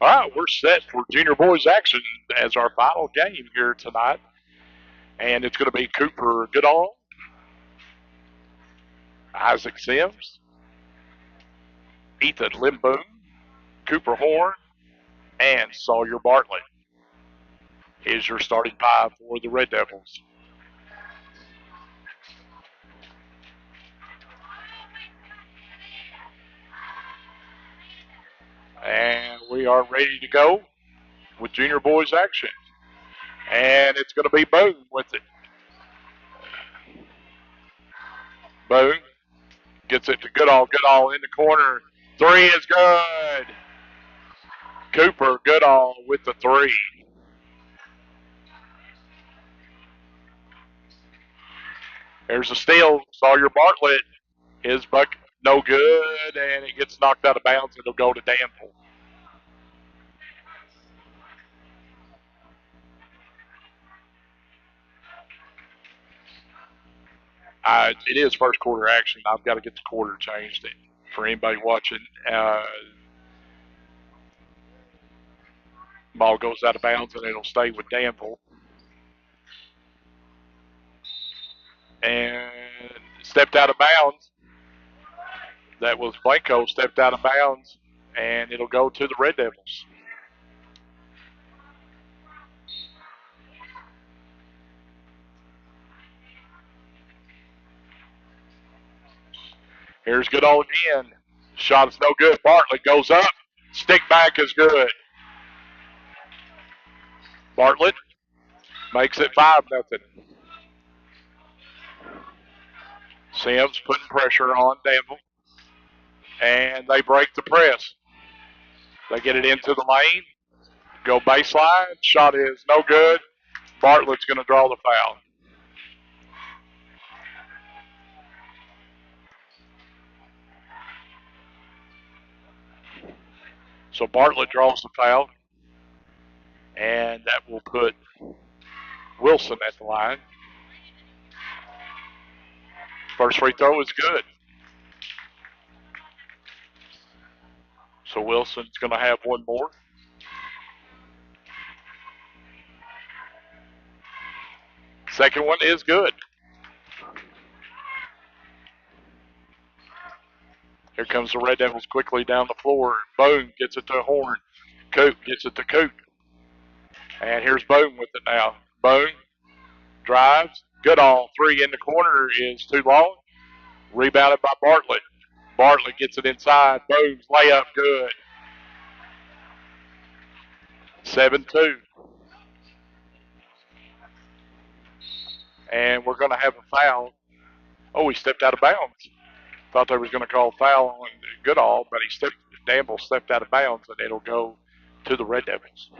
All right, we're set for junior boys action as our final game here tonight. And it's going to be Cooper Goodall, Isaac Sims, Ethan Limboom, Cooper Horn, and Sawyer Bartlett. Is your starting five for the Red Devils. And we are ready to go with junior boys action. And it's going to be Boone with it. Boone gets it to Goodall. Goodall in the corner. Three is good. Cooper Goodall with the three. There's a steal. Sawyer Bartlett. His buck no good, and it gets knocked out of bounds. It'll go to Danville. It is first quarter action. I've got to get the quarter changed for anybody watching. Ball goes out of bounds, and it'll stay with Danville. And stepped out of bounds. That was Blanco stepped out of bounds, and it'll go to the Red Devils. Here's Goodall again. Shot is no good. Bartlett goes up. Stick back is good. Bartlett makes it 5-0. Sims putting pressure on Danville. And they break the press. They get it into the lane. Go baseline. Shot is no good. Bartlett's going to draw the foul. So Bartlett draws the foul. And that will put Wilson at the line. First free throw is good. So Wilson's going to have one more. Second one is good. Here comes the Red Devils quickly down the floor. Boone gets it to Horn. Coop gets it to Coop. And here's Boone with it now. Boone drives. Goodall, three in the corner is too long. Rebounded by Bartlett. Bartlett gets it inside. Boone's layup good. 7-2. And we're going to have a foul. Oh, he stepped out of bounds. Thought they was going to call a foul on Goodall, but Danville stepped out of bounds, and it'll go to the Red Devils.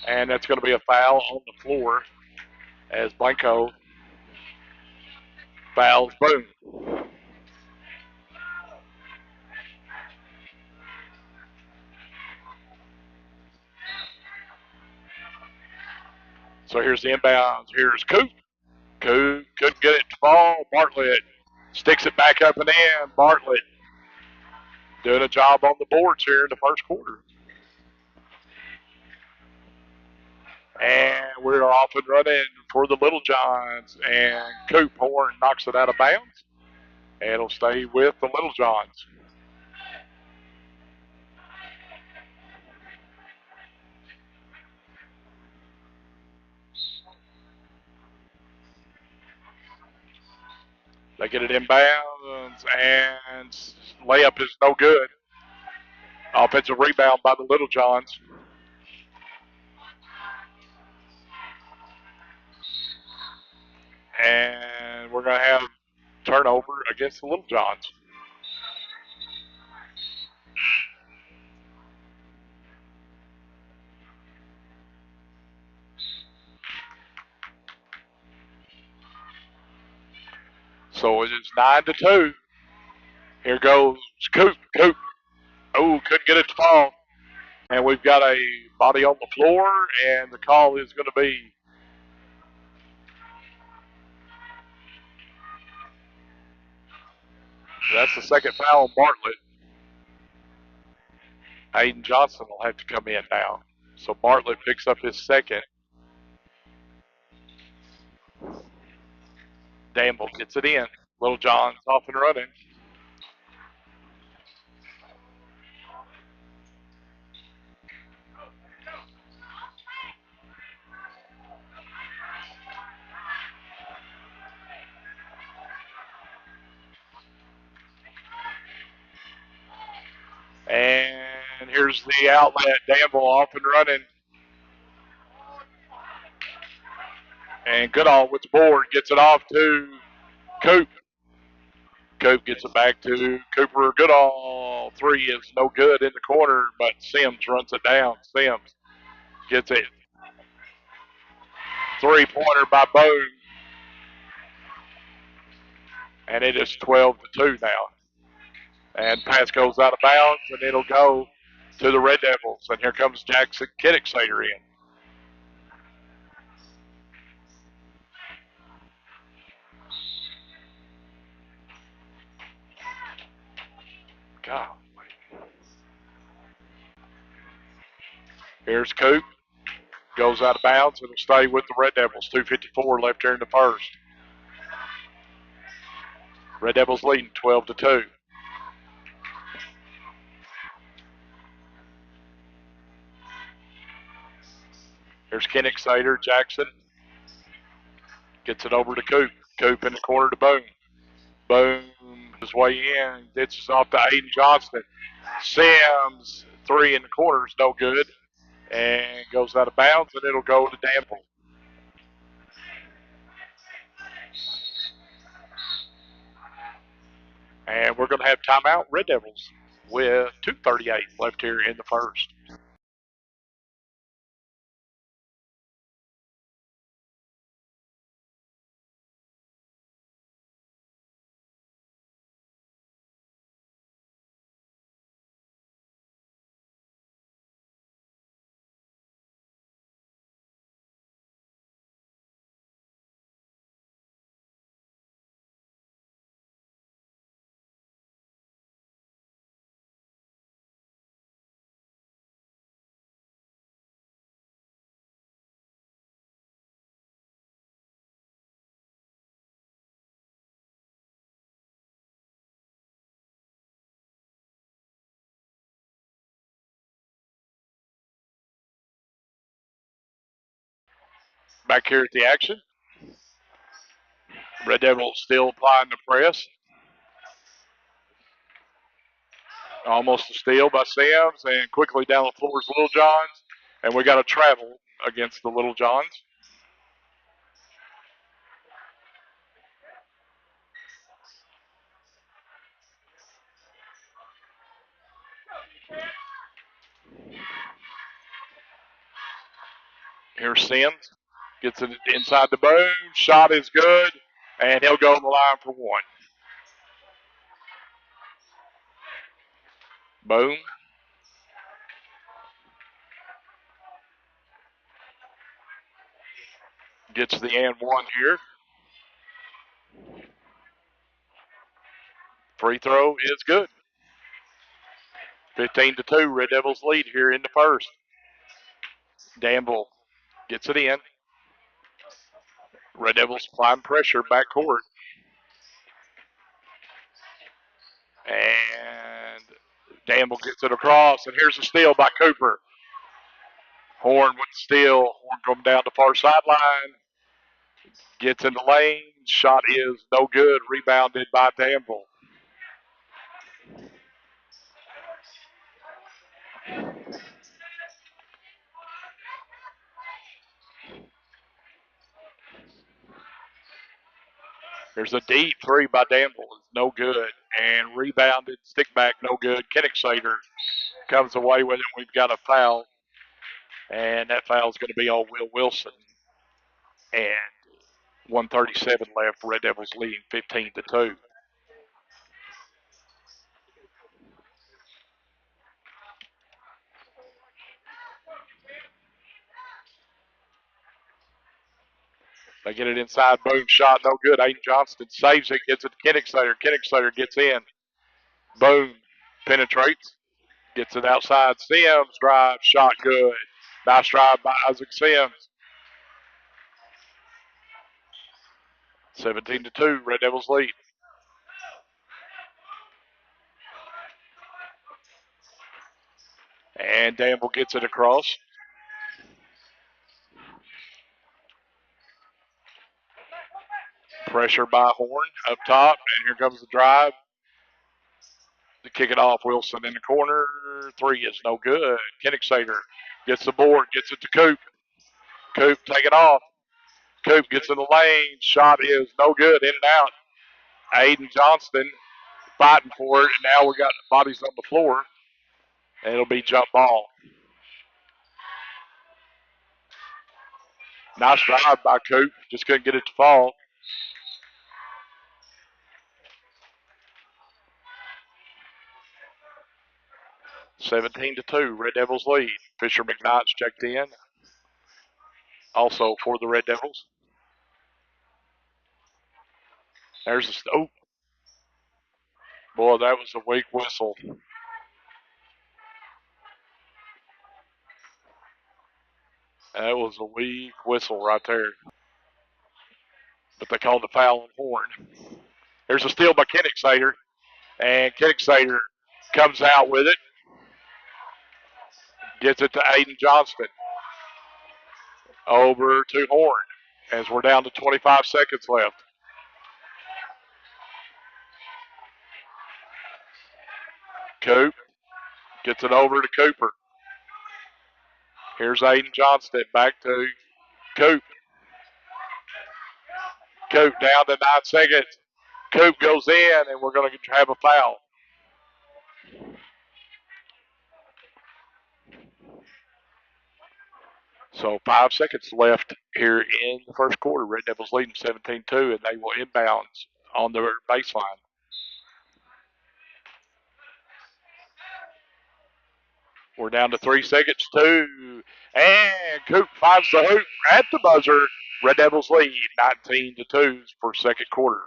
And that's going to be a foul on the floor as Blanco fouls Boone. So here's the inbounds. Here's Coop. Coop couldn't get it to fall. Bartlett sticks it back up and in. Bartlett doing a job on the boards here in the first quarter. And we're off and running for the Little Johns. And Coop Horn knocks it out of bounds. And it'll stay with the Little Johns. They get it inbounds, and layup is no good. Offensive rebound by the Little Johns. And we're going to have turnover against the Little Johns. So it is 9-2. Here goes Coop. Coop. Oh, couldn't get it to fall. And we've got a body on the floor, and the call is going to be that's the second foul on Bartlett. Aiden Johnson will have to come in now. So Bartlett picks up his second. Danville gets it in. Little John's off and running. And here's the outlet. Danville off and running. And Goodall with the board gets it off to Coop. Coop gets it back to Cooper. Goodall. Three is no good in the corner, but Sims runs it down. Sims gets it. Three-pointer by Bone. And it is 12-2 now. And pass goes out of bounds, and it'll go to the Red Devils. And here comes Jackson Kiddicksader in. God. Here's Coop. Goes out of bounds. It'll stay with the Red Devils. 2:54 left here in the first. Red Devils leading 12-2. Here's Kiddicksader. Jackson gets it over to Coop. Coop in the corner to Boone. Boone his way in. Ditches off to Aiden Johnston. Sims, three in the corner is no good. And goes out of bounds, and it'll go to Danville. And we're going to have timeout, Red Devils, with 2:38 left here in the first. Back here at the action. Red Devils still applying the press. Almost a steal by Sims, and quickly down the floor is Little Johns. And we got a travel against the Little Johns. Here's Sims. Gets it inside the Boone. Shot is good, and he'll go on the line for one. Boone. Gets the and one here. Free throw is good. 15-2, Red Devils lead here in the first. Danville gets it in. Red Devils applying pressure backcourt. And Danville gets it across, and here's a steal by Cooper. Horn with the steal. Horn coming down the far sideline. Gets in the lane. Shot is no good. Rebounded by Danville. There's a deep three by Danville. It's no good. And rebounded. Stick back, no good. Kiddicksader comes away with it. We've got a foul. And that foul is going to be on Will Wilson. And 137 left. Red Devils leading 15-2. They get it inside. Boom, shot, no good. Aiden Johnston saves it, gets it to Kenningslater. Kenningslater gets in. Boom, penetrates, gets it outside. Sims drive, shot good. Nice drive by Isaac Sims. 17-2, Red Devils lead. And Danville gets it across. Pressure by Horn up top, and here comes the drive. To kick it off, Wilson in the corner. Three is no good. Kenningslater gets the board, gets it to Coop. Coop take it off. Coop gets in the lane. Shot is no good. In and out. Aiden Johnston fighting for it, and now we got bodies on the floor. And it'll be jump ball. Nice drive by Coop. Just couldn't get it to fall. (17-2), Red Devils lead. Fisher McKnight's checked in. Also for the Red Devils. There's the oh, boy, that was a weak whistle. That was a weak whistle right there. But they called the foul on Horn. There's a steal by Kenningslater, and Kenningslater comes out with it. Gets it to Aiden Johnston. Over to Horn as we're down to 25 seconds left. Coop gets it over to Cooper. Here's Aiden Johnston back to Coop. Coop down to 9 seconds. Coop goes in, and we're going to have a foul. So 5 seconds left here in the first quarter. Red Devils leading 17-2, and they will inbound on their baseline. We're down to 3 seconds, too. And Coop finds the hoop at the buzzer. Red Devils lead 19-2 for second quarter.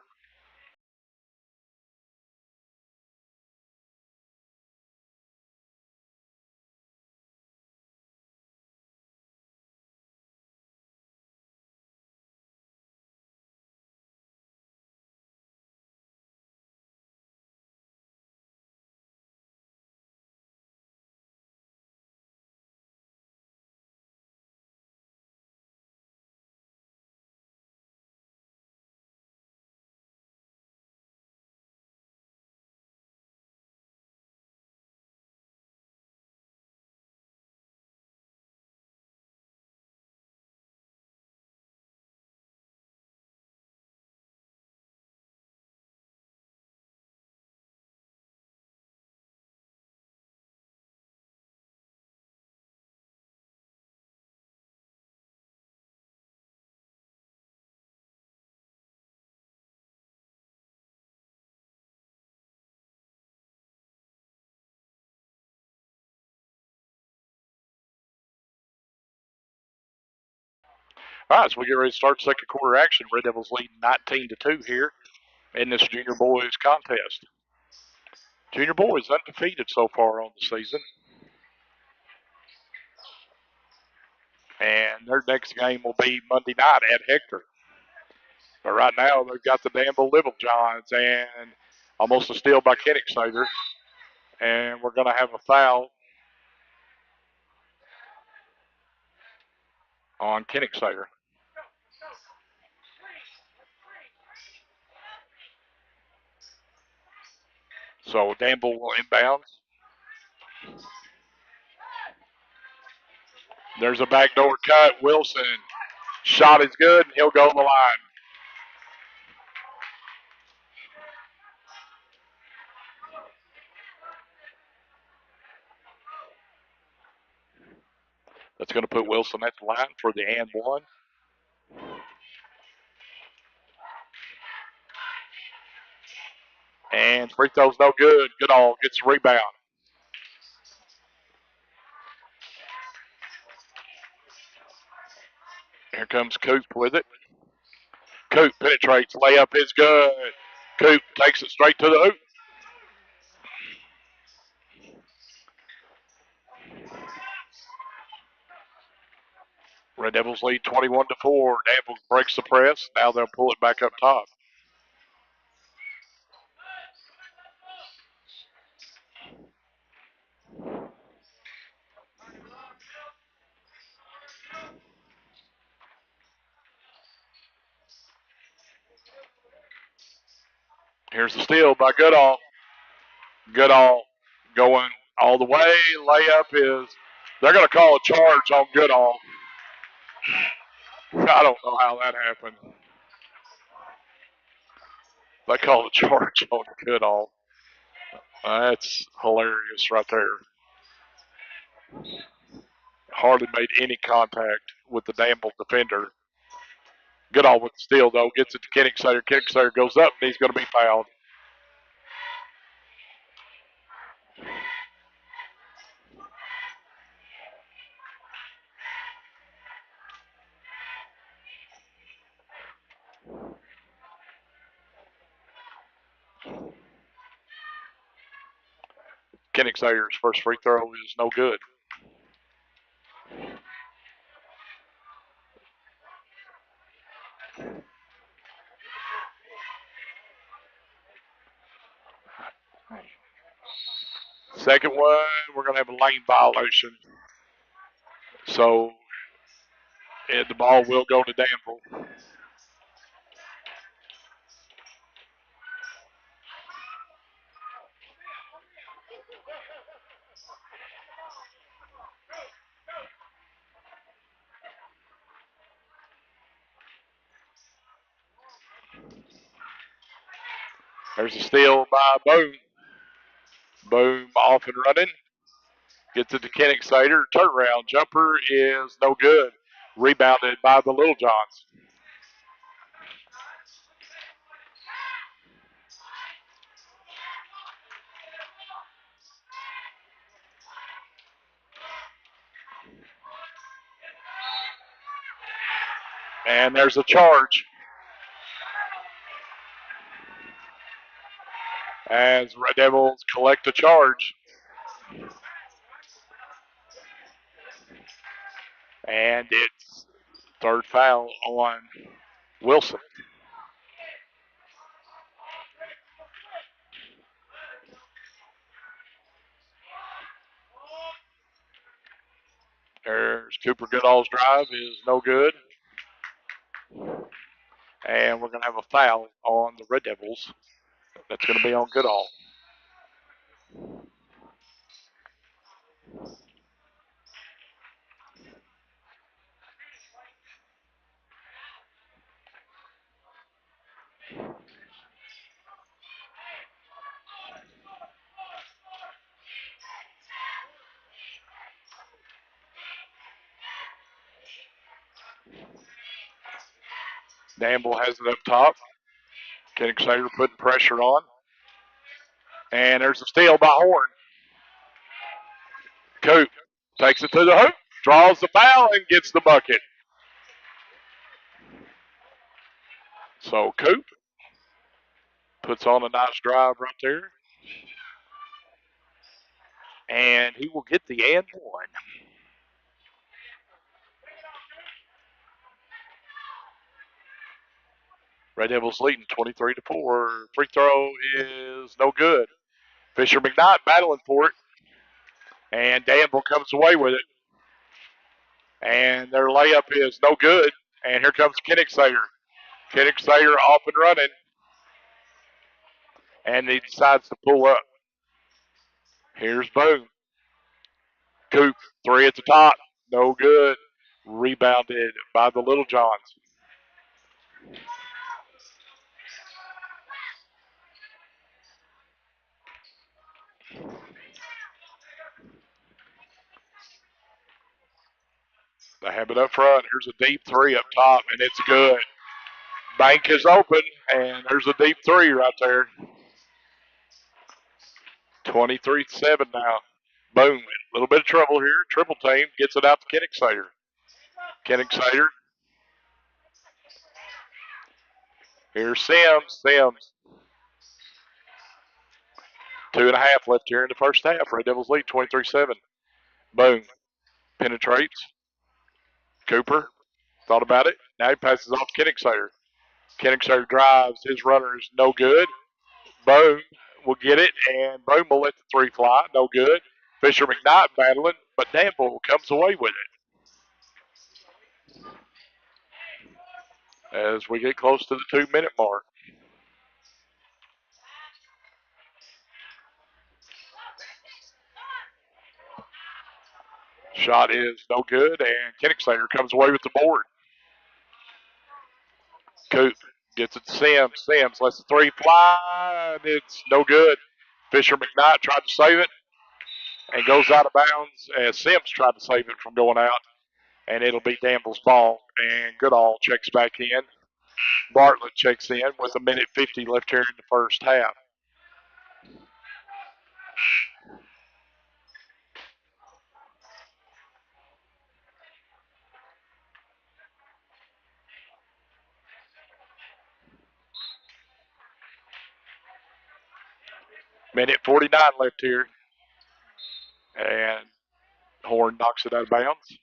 All right, so we get ready to start second quarter action. Red Devils leading 19-2 here in this junior boys contest. Junior boys undefeated so far on the season. And their next game will be Monday night at Hector. But right now, they've got the Danville Little Johns and almost a steal by Kenningslater. And we're going to have a foul on Kenningslater. So Danville will inbound. There's a backdoor cut. Wilson. Shot is good, and he'll go to the line. That's going to put Wilson at the line for the and one. And free throw's no good. Goodall gets a rebound. Here comes Coop with it. Coop penetrates. Layup is good. Coop takes it straight to the hoop. Red Devils lead 21-4. Danville breaks the press. Now they'll pull it back up top. Here's the steal by Goodall. Goodall going all the way. Layup is. They're going to call a charge on Goodall. I don't know how that happened. They call a charge on Goodall. That's hilarious right there. Hardly made any contact with the Danville defender. Goodall with the steal, though. Gets it to Kenningsayer. Kenningsayer goes up, and he's going to be fouled. Kenningsayer's first free throw is no good. Second one, we're going to have a lane violation. So the ball will go to Danville. There's a steal by Boone. Boone off and running. Gets it to Kenningsayer. Turnaround jumper is no good. Rebounded by the Little Johns. And there's a charge. As Red Devils collect a charge. And it's third foul on Wilson. There's Cooper Goodall's drive is no good. And we're going to have a foul on the Red Devils. That's going to be on Goodall. Danville has it up top. Kenningsayer putting pressure on. And there's a steal by Horn. Coop takes it to the hoop, draws the foul, and gets the bucket. So Coop puts on a nice drive right there. And he will get the and one. Red Devils leading 23-4. Free throw is no good. Fisher McKnight battling for it. And Danville comes away with it. And their layup is no good. And here comes Kenningsayer. Kenningsayer off and running. And he decides to pull up. Here's Boone. Coop, three at the top. No good. Rebounded by the Little Johns. They have it up front. Here's a deep three up top, and it's good. Bank is open, and there's a deep three right there. 23-7 now. Boom. A little bit of trouble here. Triple team gets it out to Kenningsayer. Kenningsayer Here's Sims. Sims. 2.5 left here in the first half. Red Devils lead 23-7. Boom. Penetrates. Cooper thought about it. Now he passes off Kenningsayer. Kenningsayer drives. His runner is no good. Boom will get it, and Boom will let the three fly. No good. Fisher McKnight battling, but Danville comes away with it as we get close to the 2-minute mark. Shot is no good, and Kenningsayer comes away with the board. Coop gets it to Sims. Sims lets the three fly, and it's no good. Fisher McKnight tried to save it and goes out of bounds as Sims tried to save it from going out, and it'll be Danville's ball. And Goodall checks back in. Bartlett checks in with 1:50 left here in the first half. Minute 49 left here. And Horn knocks it out of bounds.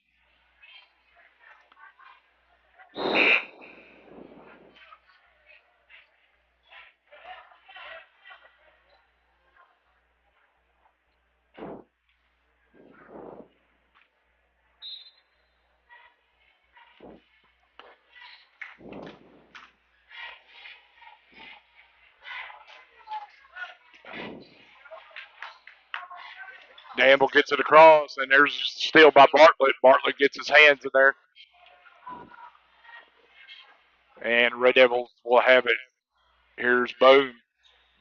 Danville gets it across, and there's a steal by Bartlett. Bartlett gets his hands in there. And Red Devils will have it. Here's Boom.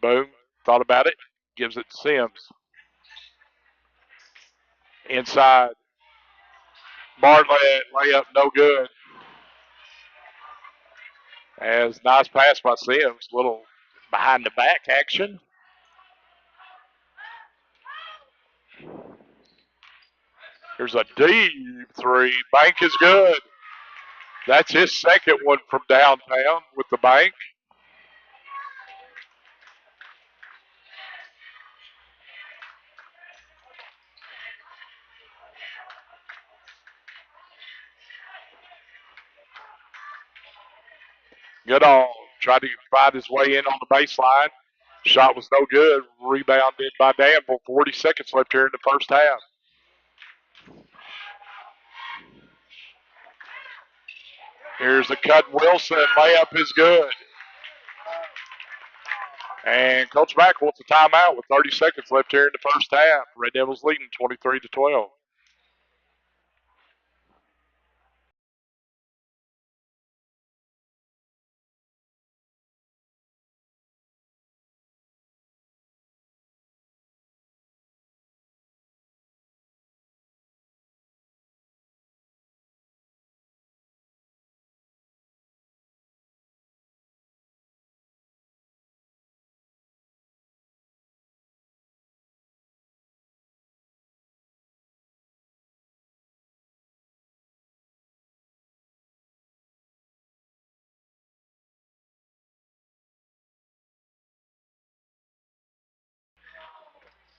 Boom thought about it. Gives it to Sims. Inside. Bartlett layup no good. As nice pass by Sims. Little behind the back action. Here's a deep three. Bank is good. That's his second one from downtown with the bank. Goodall tried to find his way in on the baseline. Shot was no good. Rebounded by Danville. 40 seconds left here in the first half. Here's a cut. Wilson. Layup is good. And Coach Mack wants a timeout with 30 seconds left here in the first half. Red Devils leading 23-12.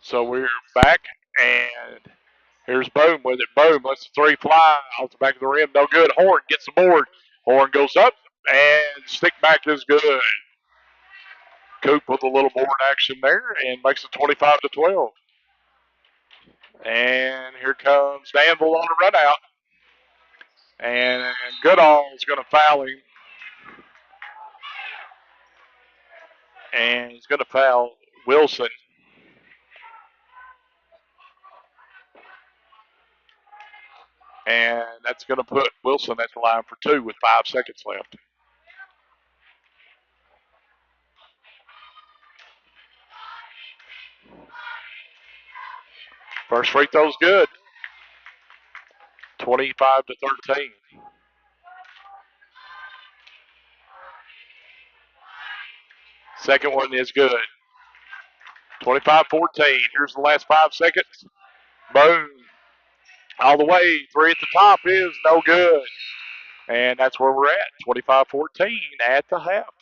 So we're back, and here's Boom with it. Boom lets the three fly off the back of the rim. No good. Horn gets the board. Horn goes up, and stick back is good. Coop with a little board action there and makes it 25-12. And here comes Danville on a run out. And Goodall is going to foul him. And he's going to foul Wilson. And that's going to put Wilson at the line for two with 5 seconds left. First free throw's good. 25-13. Second one is good. 25-14. Here's the last 5 seconds. Boom. All the way. Three at the top is no good. And that's where we're at. 25-14 at the half.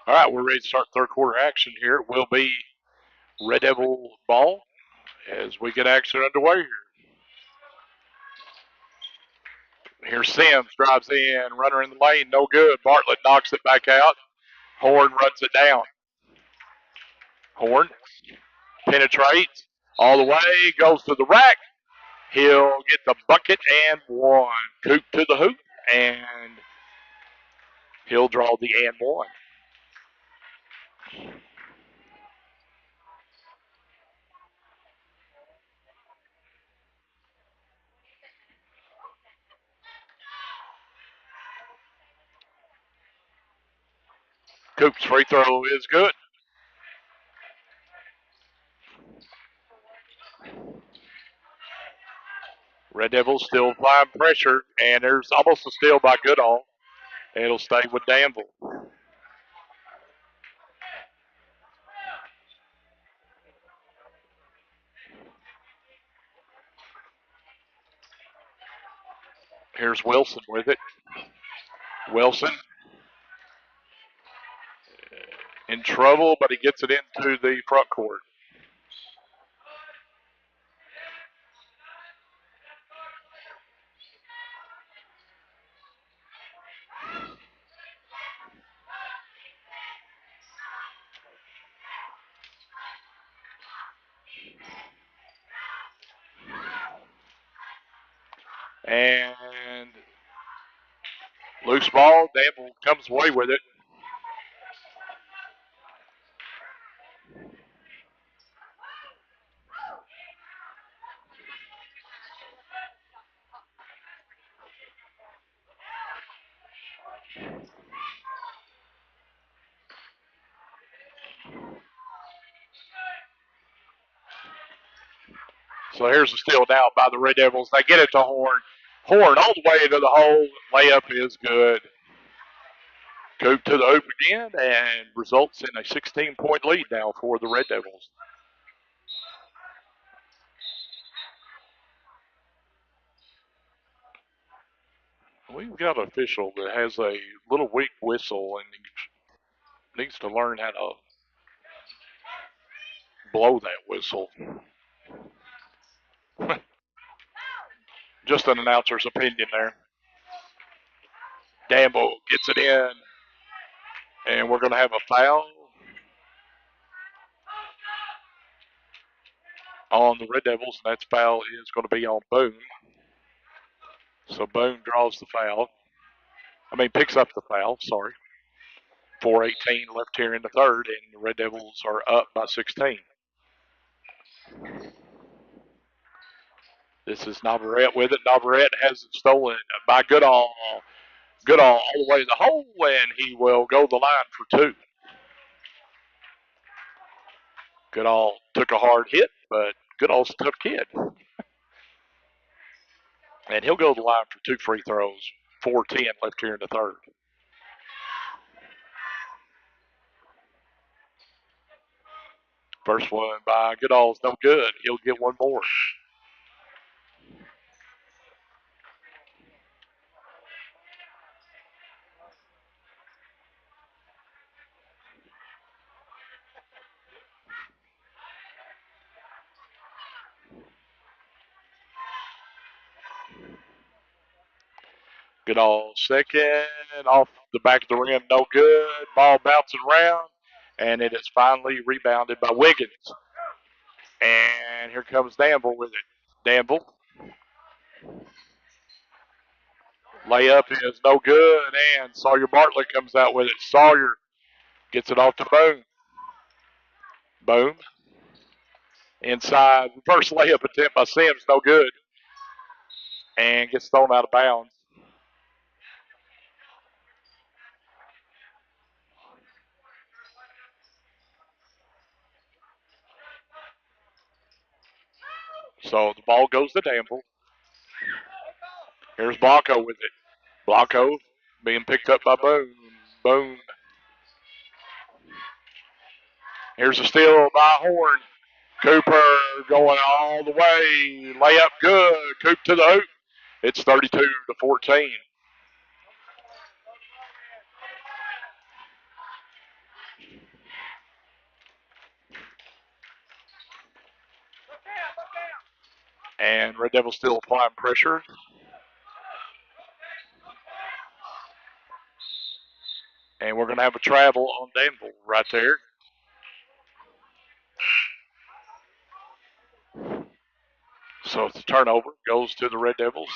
All right, we're ready to start third quarter action here. It will be Red Devil ball as we get action underway here. Here's Sims, drives in, runner in the lane, no good. Bartlett knocks it back out. Horn runs it down. Horn penetrates all the way, goes to the rack. He'll get the bucket and one. Coop to the hoop, and he'll draw the and one. Coop's free throw is good. Red Devils still applying pressure, and there's almost a steal by Goodall. It'll stay with Danville. Here's Wilson with it. Wilson in trouble, but he gets it into the front court. And loose ball. Danville comes away with it. So here's the steal now by the Red Devils. They get it to Horn. Horn all the way to the hole. Layup is good. Coop to the hoop again and results in a 16-point lead now for the Red Devils. We've got an official that has a little weak whistle and he needs to learn how to blow that whistle. Just an announcer's opinion there. Danville gets it in, and we're going to have a foul on the Red Devils, and that foul is going to be on Boone. So Boone draws the foul. Picks up the foul, sorry. 4:18 left here in the third, and the Red Devils are up by 16. This is Navarrete with it. Navarrete has it stolen by Goodall. Goodall all the way to the hole, and he will go the line for two. Goodall took a hard hit, but Goodall's a tough kid. And he'll go to the line for two free throws. 4:10 left here in the third. First one by Goodall's no good. He'll get one more. Goodall second, off the back of the rim, no good. Ball bouncing around, and it is finally rebounded by Wiggins. And here comes Danville with it. Danville. Layup is no good, and Sawyer Bartlett comes out with it. Sawyer gets it off to Boone. Boone. Inside. First layup attempt by Sims, no good. And gets thrown out of bounds. So the ball goes to Danville. Here's Blanco with it. Blanco being picked up by Boone. Boone. Here's a steal by Horn. Cooper going all the way. Layup good. Coop to the hoop. It's 32-14. And Red Devils still applying pressure. And we're going to have a travel on Danville right there. So it's a turnover. Goes to the Red Devils.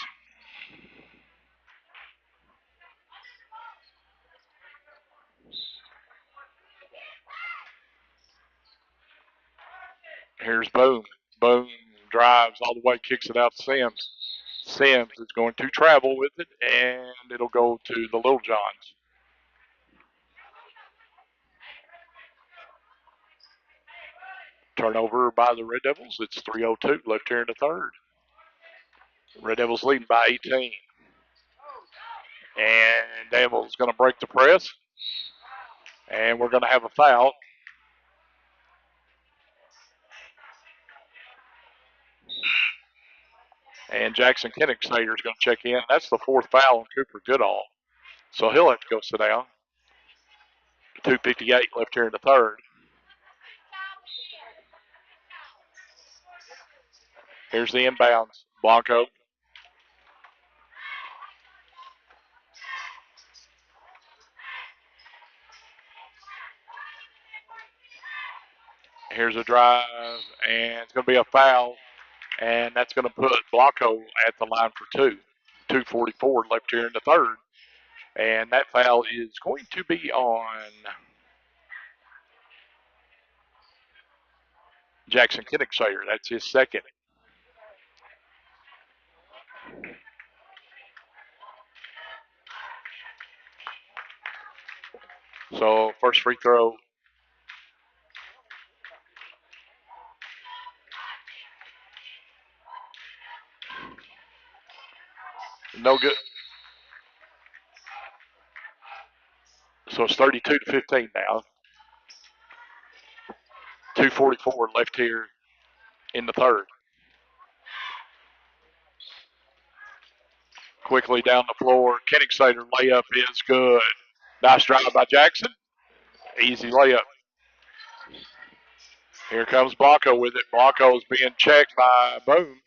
Here's Boone. Boone drives all the way, kicks it out to Sims. Sims is going to travel with it, and it'll go to the Little Johns. Turnover by the Red Devils. It's 3:02 left here in the third. Red Devils leading by 18. And Danville's going to break the press. And we're going to have a foul. And Jackson Kennicksader is going to check in. That's the fourth foul on Cooper Goodall. So he'll have to go sit down. 2:58 left here in the third. Here's the inbounds. Blanco. Here's a drive, and it's going to be a foul, and that's going to put Blanco at the line for two. 2:44 left here in the third, and that foul is going to be on Jackson Kennicksader. That's his second. So first free throw. No good. So it's 32-15 now. 2:44 left here in the third. Quickly down the floor. Kennicksader layup is good. Nice drive by Jackson. Easy layup. Here comes Blanco with it. Blanco is being checked by Boone.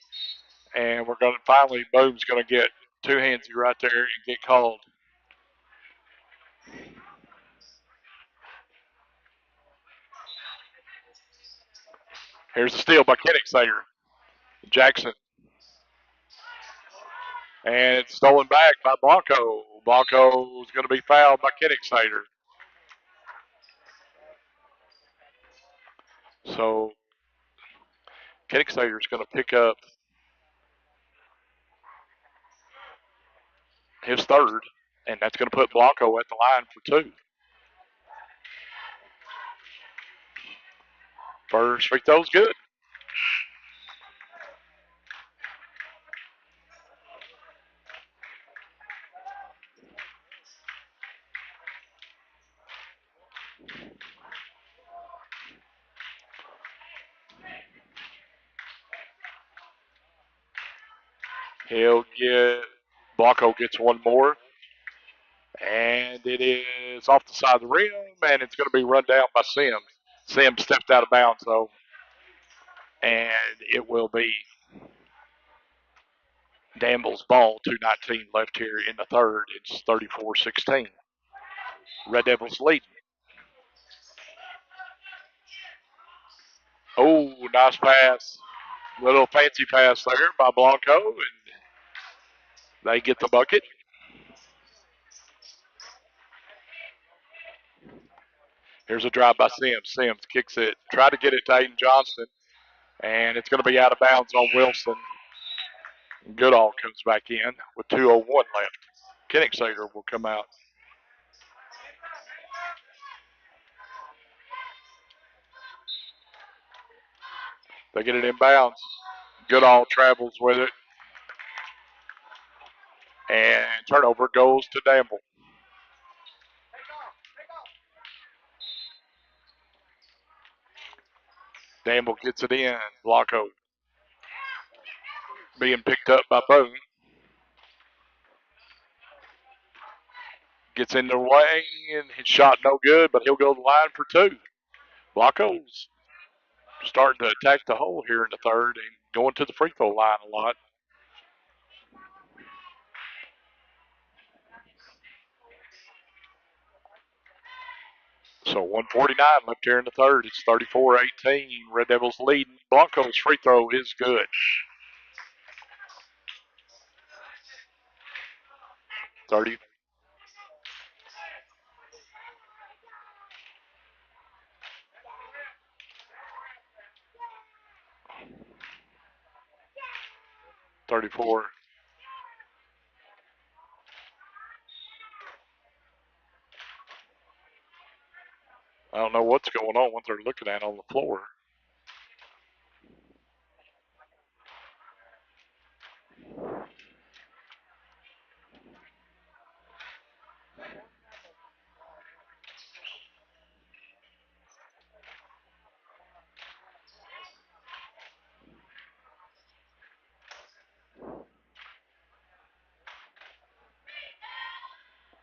And we're going to finally, Boone's going to get two handsy right there and get called. Here's the steal by Kennicksader. Jackson. And it's stolen back by Blanco. Blanco is going to be fouled by Kennicksader. So Kennicksader is going to pick up his third, and that's going to put Blanco at the line for two. First free throw's good. He'll get, Blanco gets one more, and it is off the side of the rim, and it's going to be run down by Sims. Sims stepped out of bounds, though, and it will be Danville's ball. 2:19 left here in the third. It's 34-16. Red Devils lead. Oh, nice pass. Little fancy pass there by Blanco, and they get the bucket. Here's a drive by Sims. Sims kicks it. Try to get it to Aiden Johnston, and it's going to be out of bounds on Wilson. Goodall comes back in with 2:01 left. Kennicksader will come out. They get it in bounds. Goodall travels with it. And turnover goes to Danville. Danville gets it in. Blanco being picked up by Boone. Gets in the way, and his shot no good, but he'll go to the line for two. Blanco's starting to attack the hole here in the third and going to the free throw line a lot. So 149 left here in the third. It's 34-18. Red Devils leading. Blanco's free throw is good. 30. 34. I don't know what's going on, what they're looking at on the floor.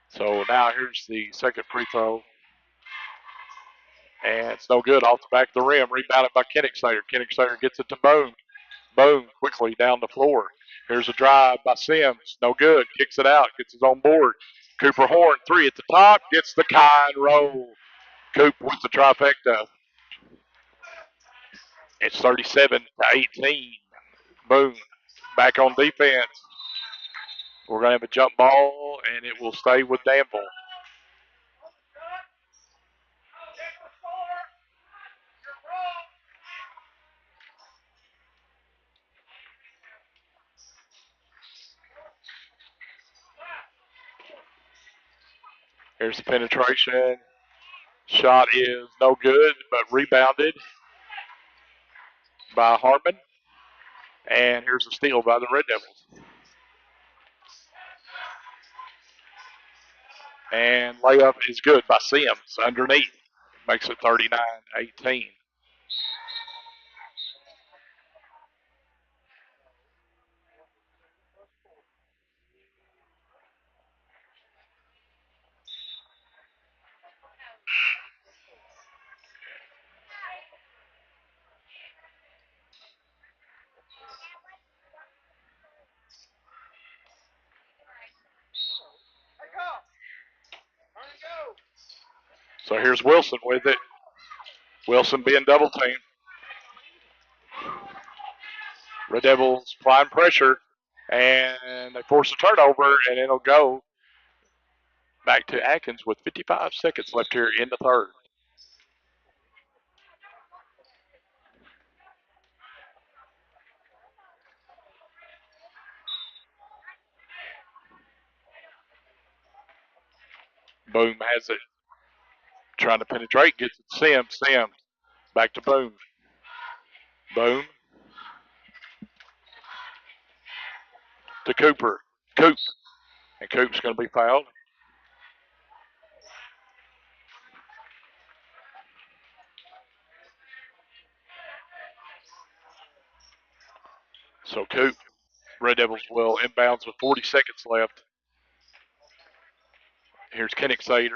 So now here's the second free throw. And it's no good off the back of the rim. Rebounded by Kennicksayer. Kennicksayer gets it to Boone. Boone quickly down the floor. Here's a drive by Sims. No good. Kicks it out. Gets his own board. Cooper Horn, three at the top. Gets the kind roll. Coop with the trifecta. It's 37-18. Boone back on defense. We're going to have a jump ball, and it will stay with Danville. Here's the penetration. Shot is no good, but rebounded by Harmon. And here's a steal by the Red Devils. And layup is good by Sims underneath. Makes it 39-18. So here's Wilson with it. Wilson being double teamed. Red Devils applying pressure, and they force a turnover, and it'll go back to Atkins with 55 seconds left here in the third. Boom has it. Trying to penetrate, gets it to Sims. Sims back to Boom. Boom to Cooper. Coop. And Coop's going to be fouled. So Coop, Red Devils will inbounds with 40 seconds left. Here's Kennicksayer,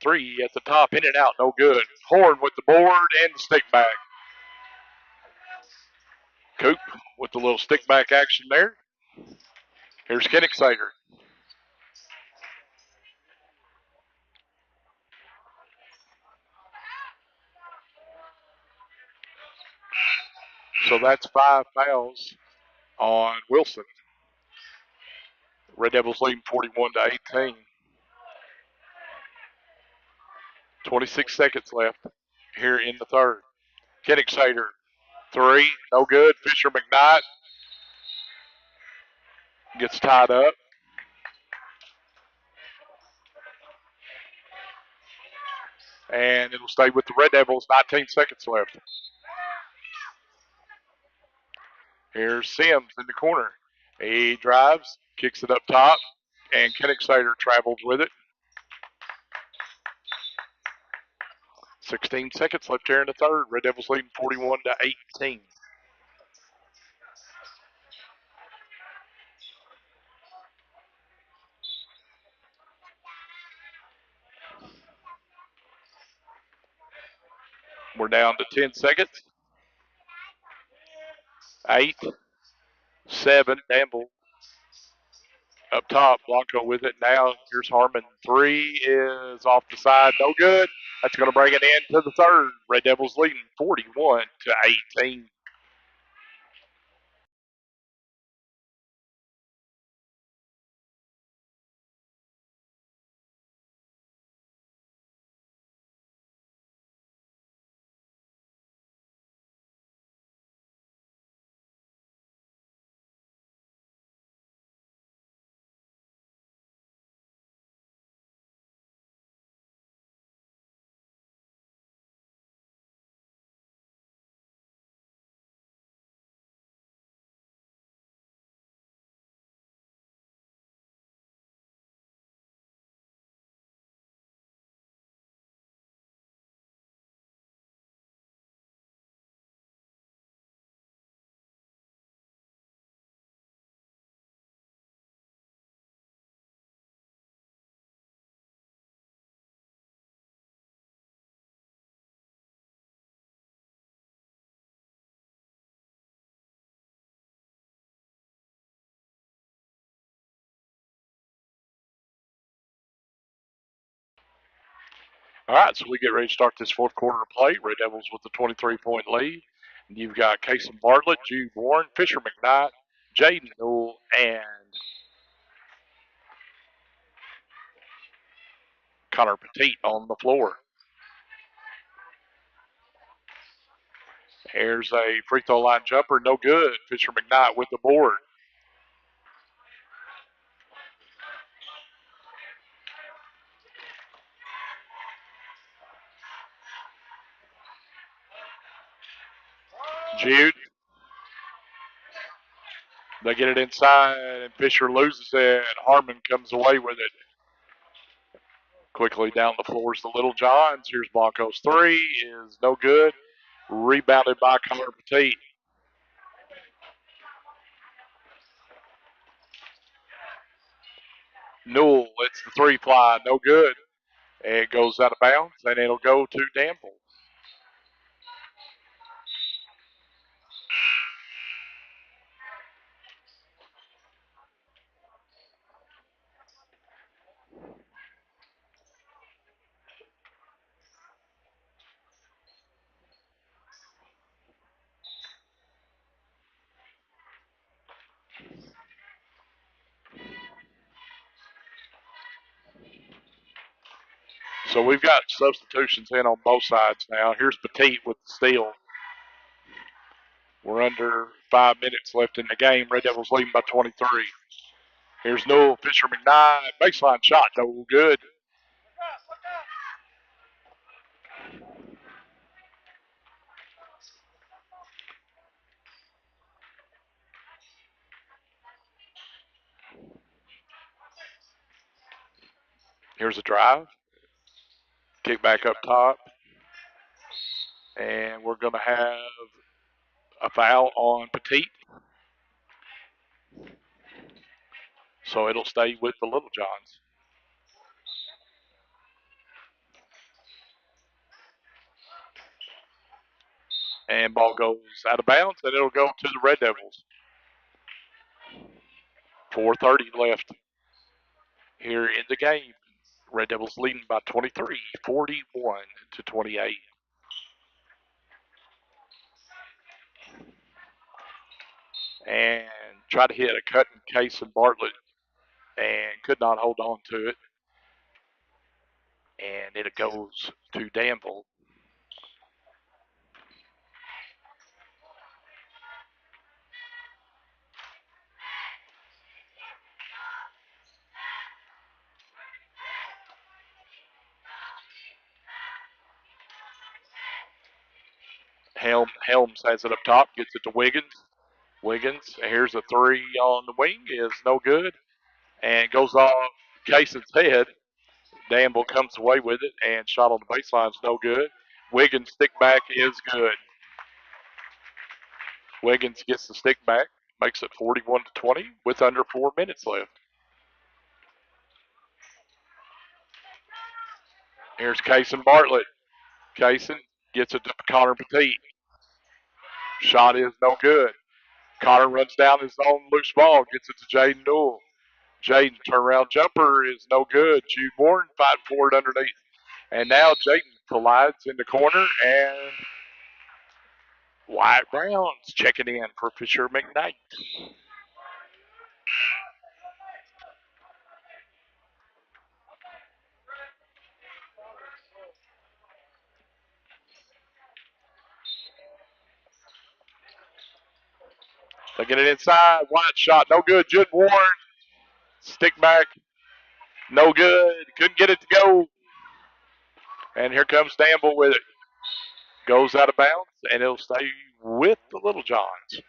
three at the top, in and out, no good. Horn with the board and the stick back. Coop with the little stick back action there. Here's Kennicksayer. So that's 5 fouls on Wilson. Red Devils leading 41-18. 26 seconds left here in the third. Kennicksayer, three, no good. Fisher McKnight gets tied up. And it'll stay with the Red Devils. 19 seconds left. Here's Sims in the corner. He drives, kicks it up top, and Kennicksayer travels with it. 16 seconds left here in the third. Red Devils leading 41-18. We're down to 10 seconds. 8, 7, Danville up top. Blanco with it now. Here's Harmon. 3 is off the side. No good. That's going to bring it into the third. Red Devils leading 41-18. All right, so we get ready to start this fourth quarter of play. Red Devils with the 23-point lead. And you've got Casey Bartlett, Jude Warren, Fisher McKnight, Jaden Newell, and Connor Petit on the floor. Here's a free throw line jumper, no good. Fisher McKnight with the board. Jude, they get it inside, and Fisher loses it. Harmon comes away with it. Quickly down the floor is the Little Johns. Here's Blanco's 3 is no good. Rebounded by Connor Petit. Newell, it's the 3 fly, no good. It goes out of bounds, and it'll go to Danville. So we've got substitutions in on both sides now. Here's Petit with the steal. We're under 5 minutes left in the game. Red Devils leading by 23. Here's Newell, Fisher McKnight. Baseline shot, no good. Here's a drive. Kick back up top. And we're going to have a foul on Petit. So it'll stay with the Little Johns. And ball goes out of bounds, and it'll go to the Red Devils. 4:30 left here in the game. Red Devils leading by 23, 41-28. And tried to hit a cut in Case and Bartlett and could not hold on to it. And it goes to Danville. Helms has it up top, gets it to Wiggins. Wiggins, here's a 3 on the wing, is no good. And goes off Cason's head. Danville comes away with it, and shot on the baseline is no good. Wiggins' stick back is good. Wiggins gets the stick back, makes it 41-20 with under 4 minutes left. Here's Cason Bartlett. Cason gets it to Connor Petit. Shot is no good. Connor runs down his own loose ball, gets it to Jaden Newell. Jaden turnaround jumper is no good. Jude Warren fighting for it underneath. And now Jaden collides in the corner, and Wyatt Brown's checking in for Fisher McKnight. They get it inside. Wyatt shot, no good. Jude Warren, stick back, no good. Couldn't get it to go. And here comes Danville with it. Goes out of bounds, and it'll stay with the Little Johns.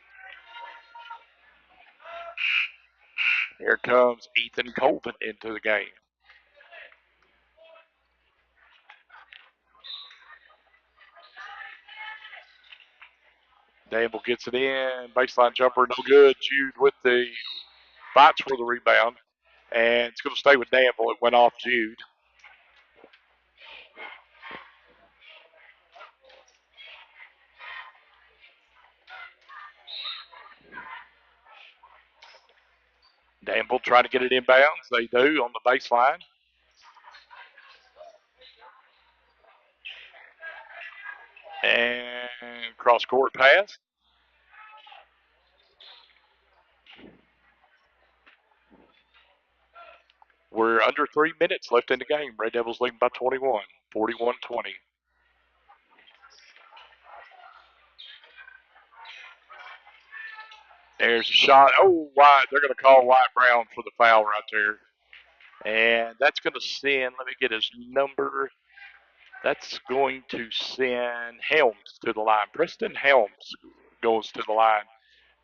Here comes Ethan Colvin into the game. Danville gets it in. Baseline jumper, no good. Jude with the fights for the rebound. And it's going to stay with Danville. It went off Jude. Danville trying to get it inbounds. They do on the baseline. And cross court pass. We're under 3 minutes left in the game. Red Devils leading by 21, 41-20. There's a shot. Oh, Wyatt. They're going to call Wyatt Brown for the foul right there. And that's going to send, let me get his number. That's going to send Helms to the line. Preston Helms goes to the line.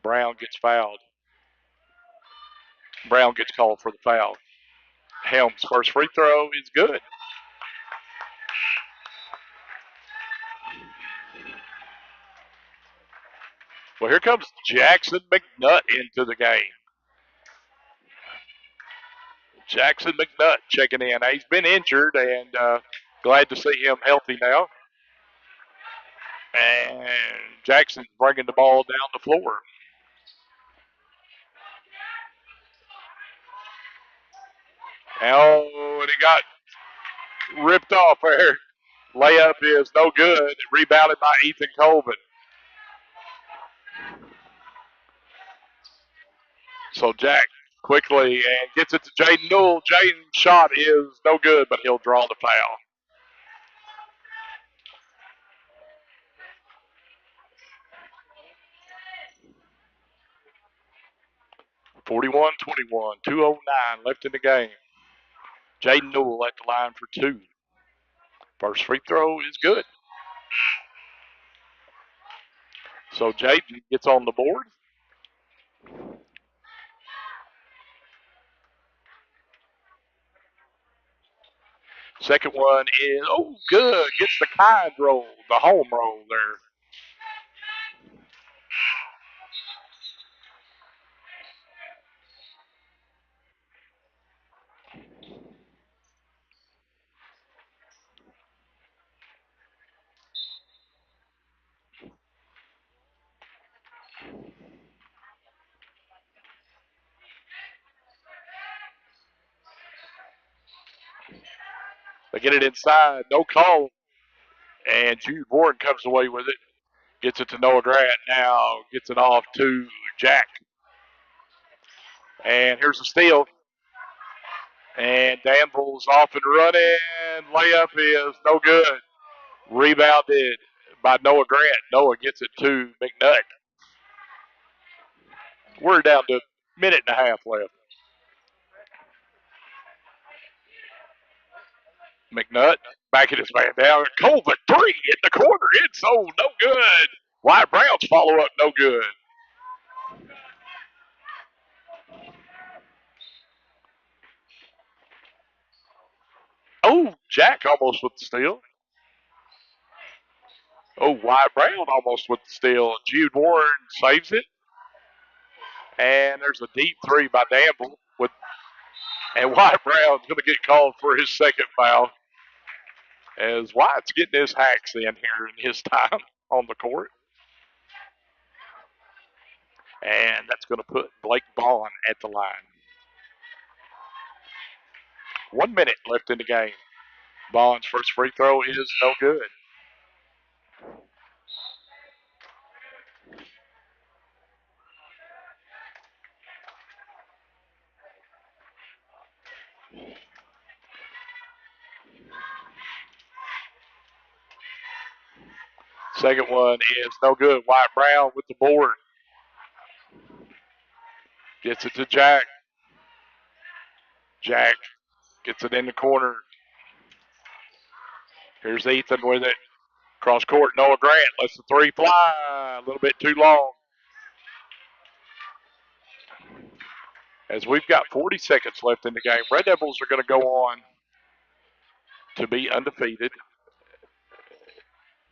Brown gets fouled. Brown gets called for the foul. Helms' first free throw is good. Well, here comes Jackson McNutt into the game. Jackson McNutt checking in. He's been injured, and glad to see him healthy now. And Jackson's bringing the ball down the floor. Oh, and he got ripped off there. Layup is no good. Rebounded by Ethan Colvin. So Jack quickly and gets it to Jaden Newell. Jaden's shot is no good, but he'll draw the foul. (41-21), 2:09 left in the game. Jaden Newell at the line for two. First free throw is good. So Jaden gets on the board. Second one is, oh, good. Gets the kind roll, the home roll there. They get it inside. No call. And Jude Warren comes away with it. Gets it to Noah Grant. Now gets it off to Jack. And here's a steal. And Danville's off and running. Layup is no good. Rebounded by Noah Grant. Noah gets it to McNutt. We're down to a minute and a half left. McNutt back at his man down. Colvin, three in the corner. It's no good. Wyatt Brown's follow up, no good. Oh, Jack almost with the steal. Oh, Wyatt Brown almost with the steal. Jude Warren saves it. And there's a deep three by Danville. And Wyatt Brown's going to get called for his second foul. As Wyatt's getting his hacks in here in his time on the court. And that's going to put Blake Bond at the line. 1 minute left in the game. Bond's first free throw is no good. Second one is no good. Wyatt Brown with the board. Gets it to Jack. Jack gets it in the corner. Here's Ethan with it. Cross court, Noah Grant lets the three fly. A little bit too long. As we've got 40 seconds left in the game, Red Devils are going to go on to be undefeated.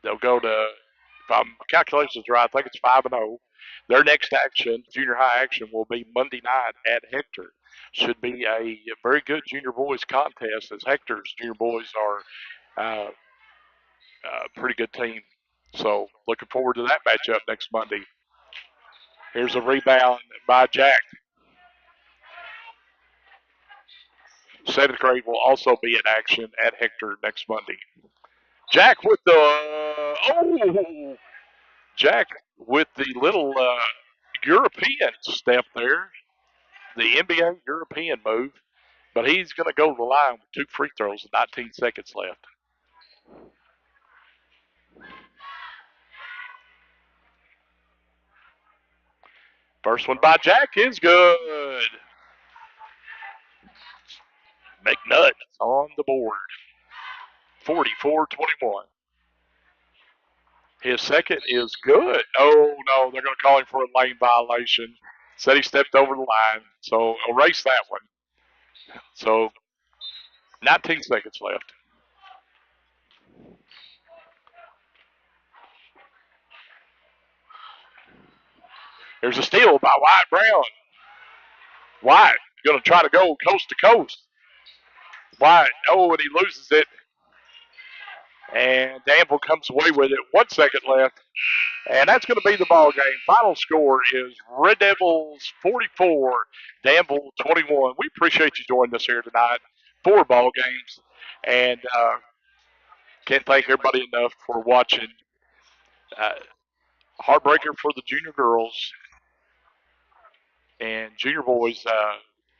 They'll go to, if my calculations are right, I think it's 5-0. Their next action, junior high action, will be Monday night at Hector. Should be a very good junior boys contest, as Hector's junior boys are a pretty good team. So looking forward to that matchup next Monday. Here's a rebound by Jack. 7th grade will also be in action at Hector next Monday. Jack with the Jack with the little European step there, the NBA European move, but he's going to go to the line with 2 free throws and 19 seconds left. First one by Jack is good. McNutt on the board. 44-21. His second is good. Oh, no, they're going to call him for a lane violation. Said he stepped over the line, so erase that one. So 19 seconds left. There's a steal by Wyatt Brown. Wyatt going to try to go coast to coast. Wyatt, and he loses it. And Danville comes away with it. 1 second left. And that's going to be the ball game. Final score is Red Devils 44, Danville 21. We appreciate you joining us here tonight. 4 ball games. And can't thank everybody enough for watching. Heartbreaker for the junior girls and junior boys.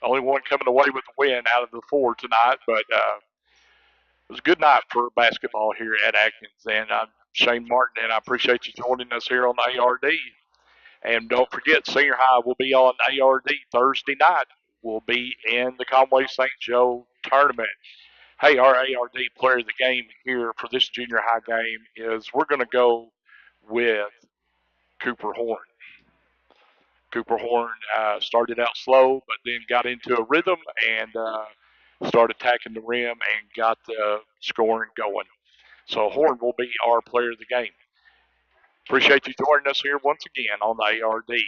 Only one coming away with the win out of the 4 tonight. But it was a good night for basketball here at Atkins. And I'm Shane Martin, and I appreciate you joining us here on ARD. And don't forget, senior high will be on ARD Thursday night. We'll be in the Conway St. Joe tournament. Hey, our ARD player of the game here for this junior high game is we're going to go with Cooper Horn. Cooper Horn started out slow, but then got into a rhythm and started attacking the rim and got the scoring going. So Horn will be our player of the game. Appreciate you joining us here once again on the ARD.